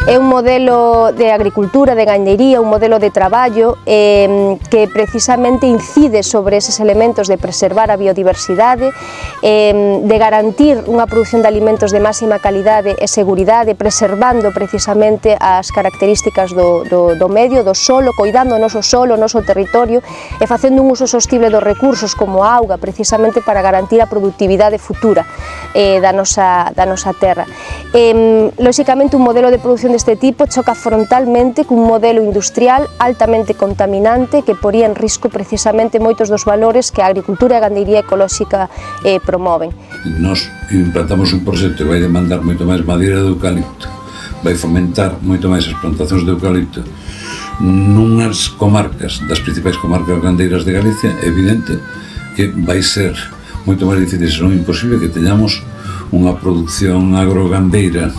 É un modelo de agricultura, de gandería, un modelo de traballo que precisamente incide sobre eses elementos de preservar a biodiversidade, de garantir unha produción de alimentos de máxima calidade e seguridade, preservando precisamente as características do medio, do solo, coidando o noso solo, o noso territorio e facendo un uso sostible dos recursos como a auga, precisamente para garantir a productividade futura da nosa terra. Lóxicamente, un modelo de produción deste tipo choca frontalmente cun modelo industrial altamente contaminante que poría en risco precisamente moitos dos valores que a agricultura e a gandería ecolóxica promoven. Nos implantamos un proxecto que vai demandar moito máis madeira de eucalipto, vai fomentar moito máis as plantacións de eucalipto nunhas comarcas, das principais comarcas gandeiras de Galicia. É evidente que vai ser moito máis difícil, se non imposible, que teñamos unha produción agrogandeira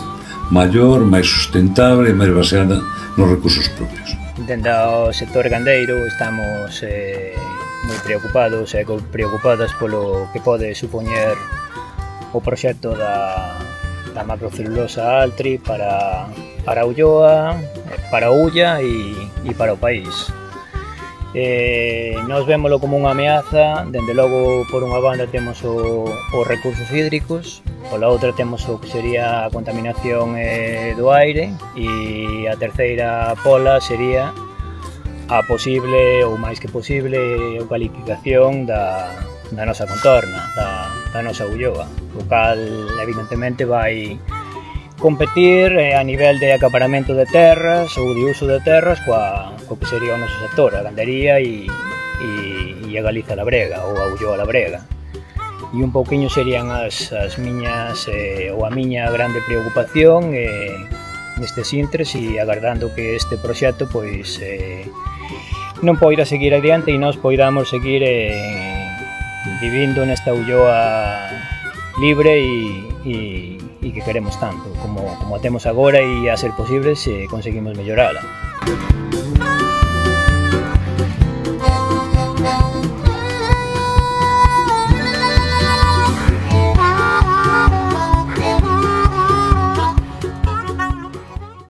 maior, máis sustentable e máis baseada nos recursos propios. Dende o sector gandeiro estamos moi preocupados e preocupadas polo que pode supoñer o proxecto da macrocelulosa Altri para a Ulloa, para a Ulla e para o país. Nós vémolo como unha ameaza. Dende logo, por unha banda temos os recursos hídricos, pola outra temos o que sería a contaminación do aire, e a terceira pola sería a posible, ou máis que posible, eucaliptización da nosa contorna, da nosa Ulloa, o cal evidentemente vai competir a nivel de acaparamento de terras ou de uso de terras co que sería o noso sector, a gandería e a Galiza labrega ou a Ulloa labrega. E un pouquiño serían as miñas ou a miña grande preocupación nestes intres, e agardando que este proxecto pois non poida seguir adiante e nós poidamos seguir vivindo nesta Ulloa libre e que queremos tanto como a temos agora, e a ser posible se conseguimos mellorala.